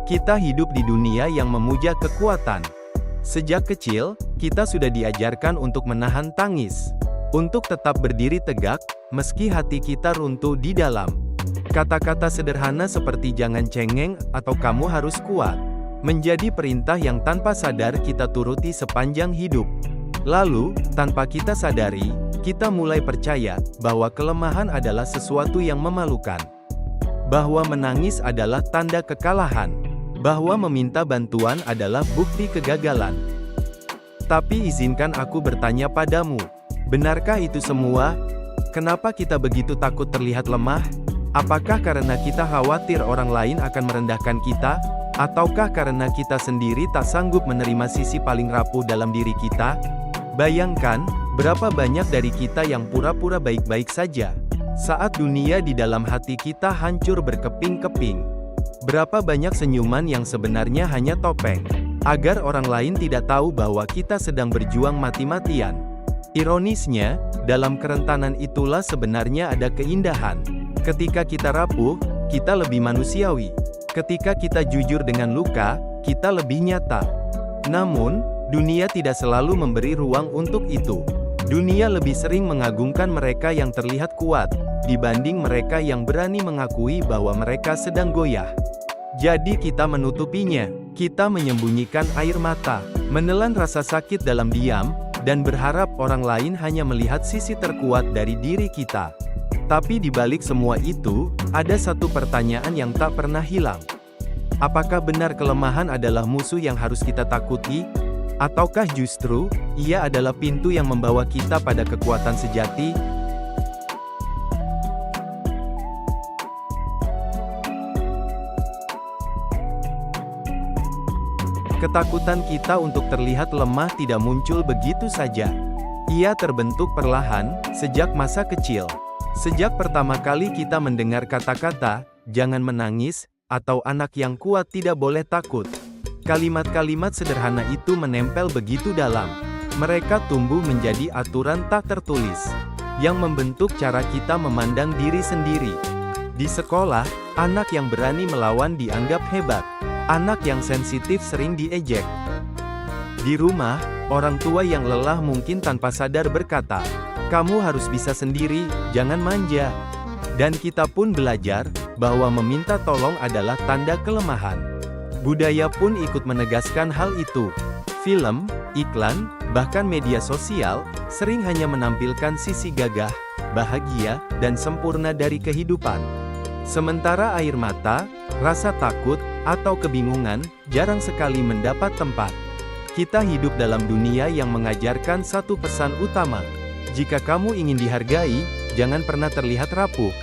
Kita hidup di dunia yang memuja kekuatan. Sejak kecil, kita sudah diajarkan untuk menahan tangis. Untuk tetap berdiri tegak, meski hati kita runtuh di dalam. Kata-kata sederhana seperti jangan cengeng atau kamu harus kuat, menjadi perintah yang tanpa sadar kita turuti sepanjang hidup. Lalu, tanpa kita sadari, kita mulai percaya bahwa kelemahan adalah sesuatu yang memalukan. Bahwa menangis adalah tanda kekalahan. Bahwa meminta bantuan adalah bukti kegagalan. Tapi izinkan aku bertanya padamu, benarkah itu semua? Kenapa kita begitu takut terlihat lemah? Apakah karena kita khawatir orang lain akan merendahkan kita? Ataukah karena kita sendiri tak sanggup menerima sisi paling rapuh dalam diri kita? Bayangkan, berapa banyak dari kita yang pura-pura baik-baik saja, saat dunia di dalam hati kita hancur berkeping-keping. Berapa banyak senyuman yang sebenarnya hanya topeng, agar orang lain tidak tahu bahwa kita sedang berjuang mati-matian. Ironisnya, dalam kerentanan itulah sebenarnya ada keindahan. Ketika kita rapuh, kita lebih manusiawi. Ketika kita jujur dengan luka, kita lebih nyata. Namun, dunia tidak selalu memberi ruang untuk itu. Dunia lebih sering mengagungkan mereka yang terlihat kuat, dibanding mereka yang berani mengakui bahwa mereka sedang goyah. Jadi kita menutupinya, kita menyembunyikan air mata, menelan rasa sakit dalam diam, dan berharap orang lain hanya melihat sisi terkuat dari diri kita. Tapi di balik semua itu, ada satu pertanyaan yang tak pernah hilang. Apakah benar kelemahan adalah musuh yang harus kita takuti? Ataukah justru, ia adalah pintu yang membawa kita pada kekuatan sejati? Ketakutan kita untuk terlihat lemah tidak muncul begitu saja. Ia terbentuk perlahan, sejak masa kecil. Sejak pertama kali kita mendengar kata-kata, jangan menangis, atau anak yang kuat tidak boleh takut. Kalimat-kalimat sederhana itu menempel begitu dalam. Mereka tumbuh menjadi aturan tak tertulis, yang membentuk cara kita memandang diri sendiri. Di sekolah, anak yang berani melawan dianggap hebat. Anak yang sensitif sering diejek. Di rumah, orang tua yang lelah mungkin tanpa sadar berkata, kamu harus bisa sendiri, jangan manja. Dan kita pun belajar, bahwa meminta tolong adalah tanda kelemahan. Budaya pun ikut menegaskan hal itu. Film, iklan, bahkan media sosial, sering hanya menampilkan sisi gagah, bahagia, dan sempurna dari kehidupan. Sementara air mata, rasa takut, atau kebingungan, jarang sekali mendapat tempat. Kita hidup dalam dunia yang mengajarkan satu pesan utama. Jika kamu ingin dihargai, jangan pernah terlihat rapuh.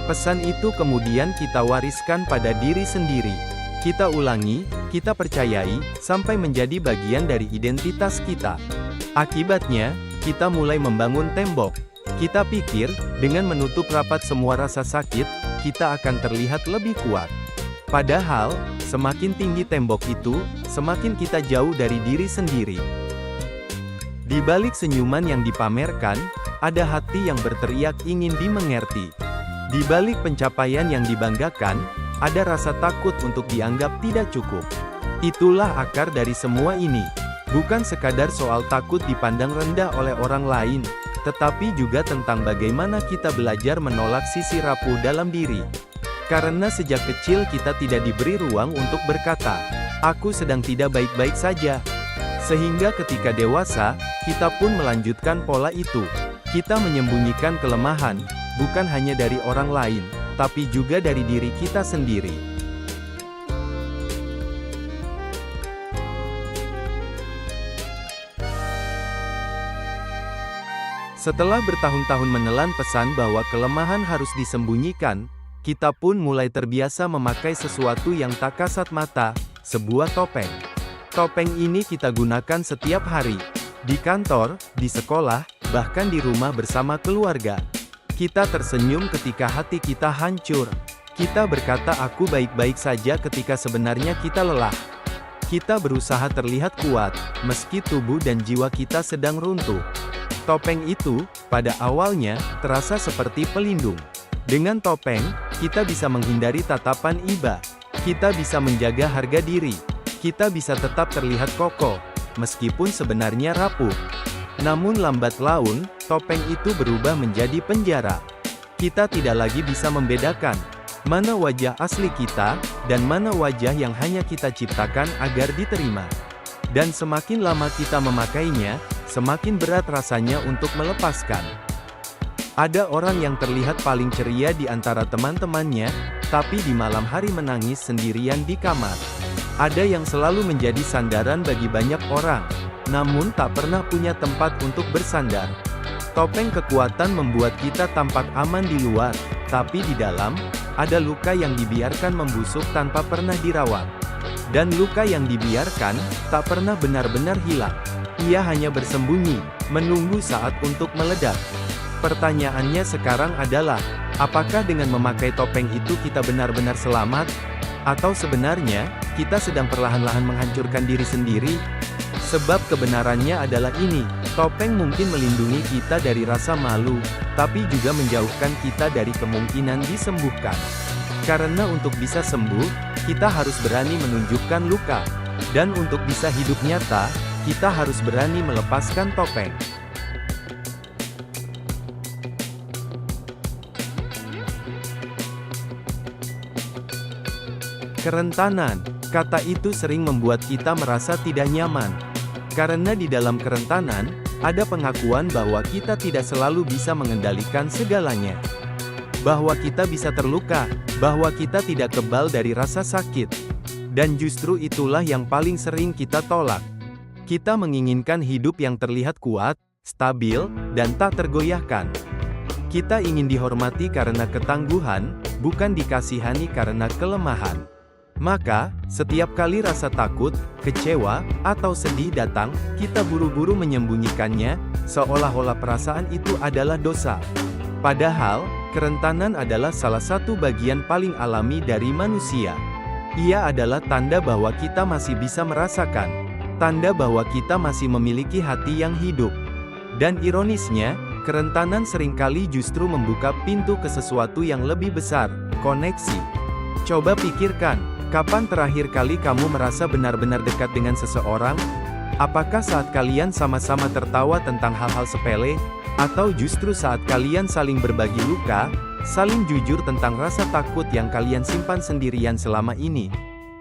Pesan itu kemudian kita wariskan pada diri sendiri. Kita ulangi, kita percayai, sampai menjadi bagian dari identitas kita. Akibatnya, kita mulai membangun tembok. Kita pikir, dengan menutup rapat semua rasa sakit, kita akan terlihat lebih kuat. Padahal, semakin tinggi tembok itu, semakin kita jauh dari diri sendiri. Di balik senyuman yang dipamerkan, ada hati yang berteriak ingin dimengerti. Di balik pencapaian yang dibanggakan, ada rasa takut untuk dianggap tidak cukup. Itulah akar dari semua ini. Bukan sekadar soal takut dipandang rendah oleh orang lain, tetapi juga tentang bagaimana kita belajar menolak sisi rapuh dalam diri. Karena sejak kecil kita tidak diberi ruang untuk berkata, aku sedang tidak baik-baik saja. Sehingga ketika dewasa, kita pun melanjutkan pola itu. Kita menyembunyikan kelemahan, bukan hanya dari orang lain, tapi juga dari diri kita sendiri. Setelah bertahun-tahun menelan pesan bahwa kelemahan harus disembunyikan, kita pun mulai terbiasa memakai sesuatu yang tak kasat mata, sebuah topeng. Topeng ini kita gunakan setiap hari, di kantor, di sekolah, bahkan di rumah bersama keluarga. Kita tersenyum ketika hati kita hancur. Kita berkata aku baik-baik saja ketika sebenarnya kita lelah. Kita berusaha terlihat kuat, meski tubuh dan jiwa kita sedang runtuh. Topeng itu, pada awalnya, terasa seperti pelindung. Dengan topeng, kita bisa menghindari tatapan iba. Kita bisa menjaga harga diri. Kita bisa tetap terlihat kokoh, meskipun sebenarnya rapuh. Namun lambat laun, topeng itu berubah menjadi penjara. Kita tidak lagi bisa membedakan mana wajah asli kita, dan mana wajah yang hanya kita ciptakan agar diterima. Dan semakin lama kita memakainya, semakin berat rasanya untuk melepaskan. Ada orang yang terlihat paling ceria di antara teman-temannya, tapi di malam hari menangis sendirian di kamar. Ada yang selalu menjadi sandaran bagi banyak orang, namun tak pernah punya tempat untuk bersandar. Topeng kekuatan membuat kita tampak aman di luar, tapi di dalam, ada luka yang dibiarkan membusuk tanpa pernah dirawat. Dan luka yang dibiarkan, tak pernah benar-benar hilang. Ia hanya bersembunyi, menunggu saat untuk meledak. Pertanyaannya sekarang adalah, apakah dengan memakai topeng itu kita benar-benar selamat? Atau sebenarnya, kita sedang perlahan-lahan menghancurkan diri sendiri? Sebab kebenarannya adalah ini, topeng mungkin melindungi kita dari rasa malu, tapi juga menjauhkan kita dari kemungkinan disembuhkan. Karena untuk bisa sembuh, kita harus berani menunjukkan luka. Dan untuk bisa hidup nyata, kita harus berani melepaskan topeng. Kerentanan. Kata itu sering membuat kita merasa tidak nyaman. Karena di dalam kerentanan, ada pengakuan bahwa kita tidak selalu bisa mengendalikan segalanya. Bahwa kita bisa terluka, bahwa kita tidak kebal dari rasa sakit. Dan justru itulah yang paling sering kita tolak. Kita menginginkan hidup yang terlihat kuat, stabil, dan tak tergoyahkan. Kita ingin dihormati karena ketangguhan, bukan dikasihani karena kelemahan. Maka, setiap kali rasa takut, kecewa, atau sedih datang, kita buru-buru menyembunyikannya, seolah-olah perasaan itu adalah dosa. Padahal, kerentanan adalah salah satu bagian paling alami dari manusia. Ia adalah tanda bahwa kita masih bisa merasakan. Tanda bahwa kita masih memiliki hati yang hidup. Dan ironisnya, kerentanan seringkali justru membuka pintu ke sesuatu yang lebih besar, koneksi. Coba pikirkan. Kapan terakhir kali kamu merasa benar-benar dekat dengan seseorang? Apakah saat kalian sama-sama tertawa tentang hal-hal sepele? Atau justru saat kalian saling berbagi luka, saling jujur tentang rasa takut yang kalian simpan sendirian selama ini?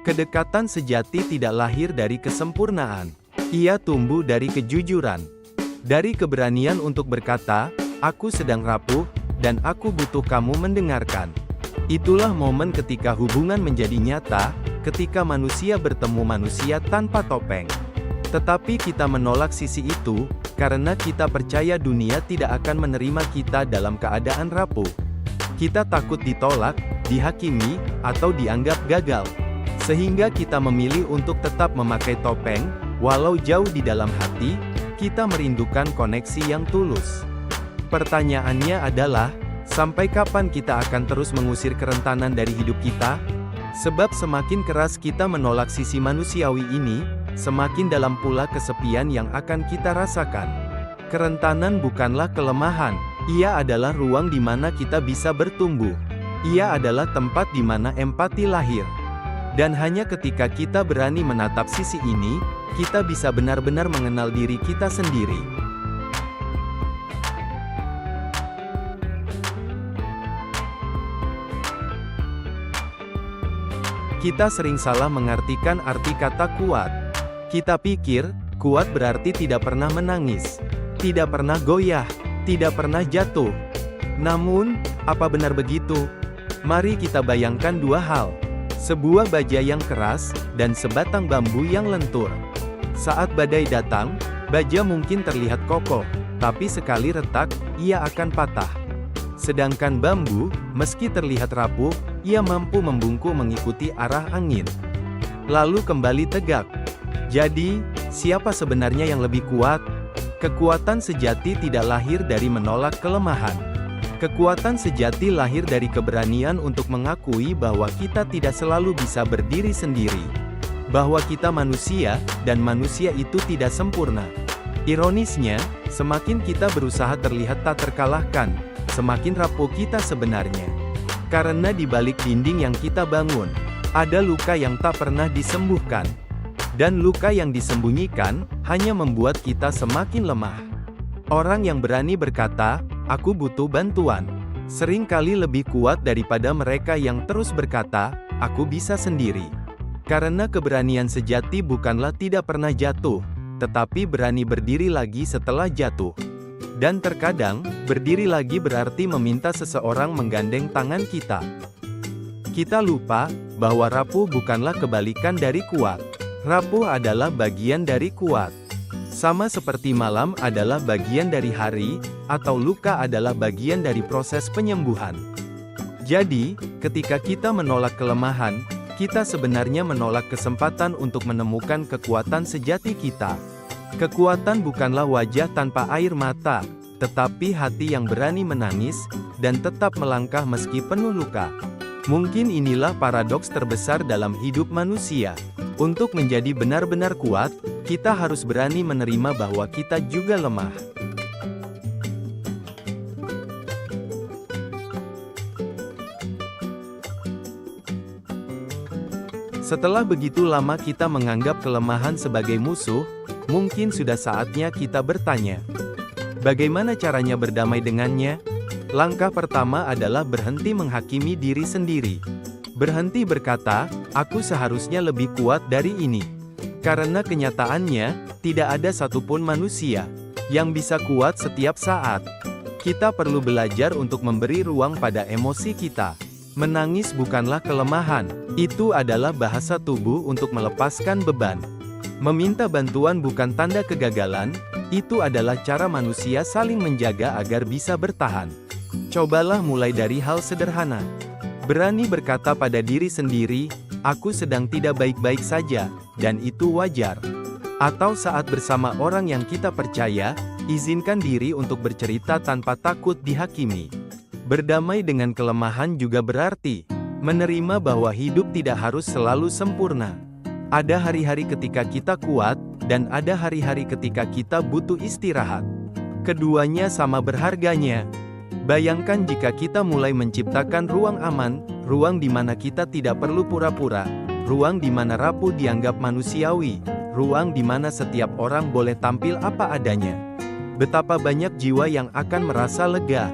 Kedekatan sejati tidak lahir dari kesempurnaan. Ia tumbuh dari kejujuran. Dari keberanian untuk berkata, "Aku sedang rapuh, dan aku butuh kamu mendengarkan." Itulah momen ketika hubungan menjadi nyata, ketika manusia bertemu manusia tanpa topeng. Tetapi kita menolak sisi itu, karena kita percaya dunia tidak akan menerima kita dalam keadaan rapuh. Kita takut ditolak, dihakimi, atau dianggap gagal. Sehingga kita memilih untuk tetap memakai topeng, walau jauh di dalam hati, kita merindukan koneksi yang tulus. Pertanyaannya adalah, sampai kapan kita akan terus mengusir kerentanan dari hidup kita? Sebab semakin keras kita menolak sisi manusiawi ini, semakin dalam pula kesepian yang akan kita rasakan. Kerentanan bukanlah kelemahan, ia adalah ruang di mana kita bisa bertumbuh. Ia adalah tempat di mana empati lahir. Dan hanya ketika kita berani menatap sisi ini, kita bisa benar-benar mengenal diri kita sendiri. Kita sering salah mengartikan arti kata kuat. Kita pikir, kuat berarti tidak pernah menangis, tidak pernah goyah, tidak pernah jatuh. Namun, apa benar begitu? Mari kita bayangkan dua hal. Sebuah baja yang keras, dan sebatang bambu yang lentur. Saat badai datang, baja mungkin terlihat kokoh, tapi sekali retak, ia akan patah. Sedangkan bambu, meski terlihat rapuh, ia mampu membungkuk mengikuti arah angin. Lalu kembali tegak. Jadi, siapa sebenarnya yang lebih kuat? Kekuatan sejati tidak lahir dari menolak kelemahan. Kekuatan sejati lahir dari keberanian untuk mengakui bahwa kita tidak selalu bisa berdiri sendiri. Bahwa kita manusia, dan manusia itu tidak sempurna. Ironisnya, semakin kita berusaha terlihat tak terkalahkan, semakin rapuh kita sebenarnya. Karena di balik dinding yang kita bangun, Ada luka yang tak pernah disembuhkan. Dan luka yang disembunyikan, hanya membuat kita semakin lemah. Orang yang berani berkata, "Aku butuh bantuan," seringkali lebih kuat daripada mereka yang terus berkata, "Aku bisa sendiri." Karena keberanian sejati bukanlah tidak pernah jatuh, tetapi berani berdiri lagi setelah jatuh. Dan terkadang, berdiri lagi berarti meminta seseorang menggandeng tangan kita. Kita lupa bahwa rapuh bukanlah kebalikan dari kuat. Rapuh adalah bagian dari kuat. Sama seperti malam adalah bagian dari hari, atau luka adalah bagian dari proses penyembuhan. Jadi, ketika kita menolak kelemahan, kita sebenarnya menolak kesempatan untuk menemukan kekuatan sejati kita. Kekuatan bukanlah wajah tanpa air mata, tetapi hati yang berani menangis, dan tetap melangkah meski penuh luka. Mungkin inilah paradoks terbesar dalam hidup manusia. Untuk menjadi benar-benar kuat, kita harus berani menerima bahwa kita juga lemah. Setelah begitu lama kita menganggap kelemahan sebagai musuh, mungkin sudah saatnya kita bertanya, bagaimana caranya berdamai dengannya? Langkah pertama adalah berhenti menghakimi diri sendiri. Berhenti berkata, "Aku seharusnya lebih kuat dari ini." Karena kenyataannya, tidak ada satupun manusia yang bisa kuat setiap saat. Kita perlu belajar untuk memberi ruang pada emosi kita. Menangis bukanlah kelemahan, itu adalah bahasa tubuh untuk melepaskan beban. Meminta bantuan bukan tanda kegagalan, itu adalah cara manusia saling menjaga agar bisa bertahan. Cobalah mulai dari hal sederhana. Berani berkata pada diri sendiri, "Aku sedang tidak baik-baik saja, dan itu wajar." Atau saat bersama orang yang kita percaya, izinkan diri untuk bercerita tanpa takut dihakimi. Berdamai dengan kelemahan juga berarti menerima bahwa hidup tidak harus selalu sempurna. Ada hari-hari ketika kita kuat, dan ada hari-hari ketika kita butuh istirahat. Keduanya sama berharganya. Bayangkan jika kita mulai menciptakan ruang aman, ruang di mana kita tidak perlu pura-pura, ruang di mana rapuh dianggap manusiawi, ruang di mana setiap orang boleh tampil apa adanya. Betapa banyak jiwa yang akan merasa lega.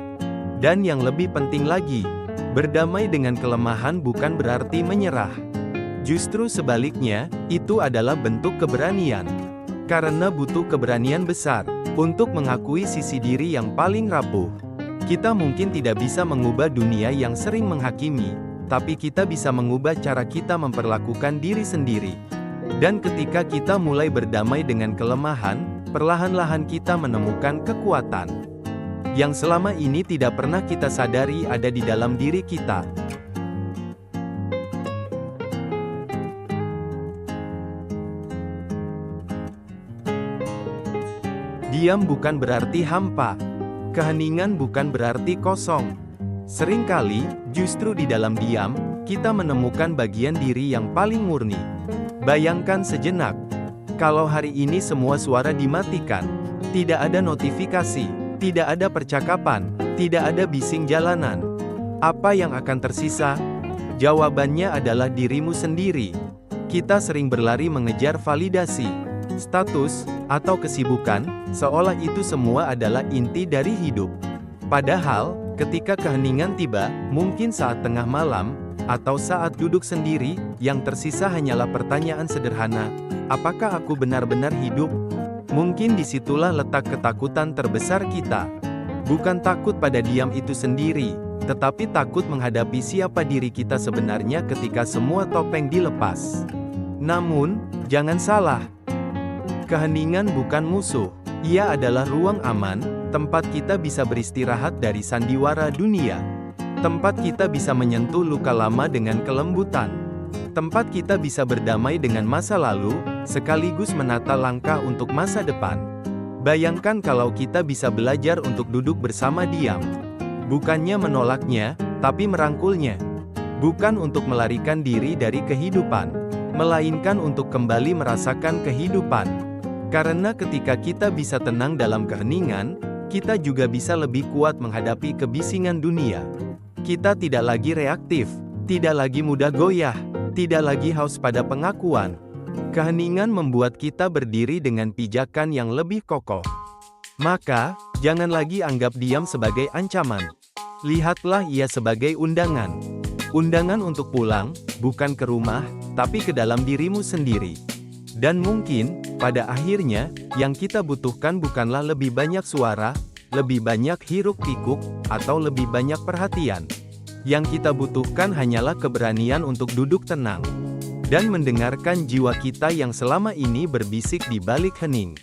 Dan yang lebih penting lagi, berdamai dengan kelemahan bukan berarti menyerah. Justru sebaliknya, itu adalah bentuk keberanian. Karena butuh keberanian besar untuk mengakui sisi diri yang paling rapuh. Kita mungkin tidak bisa mengubah dunia yang sering menghakimi, tapi kita bisa mengubah cara kita memperlakukan diri sendiri. Dan ketika kita mulai berdamai dengan kelemahan, perlahan-lahan kita menemukan kekuatan yang selama ini tidak pernah kita sadari ada di dalam diri kita. Diam bukan berarti hampa. Keheningan bukan berarti kosong. Seringkali, justru di dalam diam, kita menemukan bagian diri yang paling murni. Bayangkan sejenak, kalau hari ini semua suara dimatikan, tidak ada notifikasi, tidak ada percakapan, tidak ada bising jalanan. Apa yang akan tersisa? Jawabannya adalah dirimu sendiri. Kita sering berlari mengejar validasi, status, atau kesibukan, seolah itu semua adalah inti dari hidup. Padahal, ketika keheningan tiba, mungkin saat tengah malam, atau saat duduk sendiri, yang tersisa hanyalah pertanyaan sederhana, apakah aku benar-benar hidup? Mungkin disitulah letak ketakutan terbesar kita. Bukan takut pada diam itu sendiri, tetapi takut menghadapi siapa diri kita sebenarnya ketika semua topeng dilepas. Namun, jangan salah. Keheningan bukan musuh. Ia adalah ruang aman, tempat kita bisa beristirahat dari sandiwara dunia. Tempat kita bisa menyentuh luka lama dengan kelembutan. Tempat kita bisa berdamai dengan masa lalu, sekaligus menata langkah untuk masa depan. Bayangkan kalau kita bisa belajar untuk duduk bersama diam. Bukannya menolaknya, tapi merangkulnya. Bukan untuk melarikan diri dari kehidupan, melainkan untuk kembali merasakan kehidupan. Karena ketika kita bisa tenang dalam keheningan, kita juga bisa lebih kuat menghadapi kebisingan dunia. Kita tidak lagi reaktif, tidak lagi mudah goyah. Tidak lagi haus pada pengakuan. Keheningan membuat kita berdiri dengan pijakan yang lebih kokoh. Maka, jangan lagi anggap diam sebagai ancaman. Lihatlah ia sebagai undangan. Undangan untuk pulang, bukan ke rumah, tapi ke dalam dirimu sendiri. Dan mungkin, pada akhirnya, yang kita butuhkan bukanlah lebih banyak suara, lebih banyak hiruk-pikuk, atau lebih banyak perhatian. Yang kita butuhkan hanyalah keberanian untuk duduk tenang dan mendengarkan jiwa kita yang selama ini berbisik di balik hening.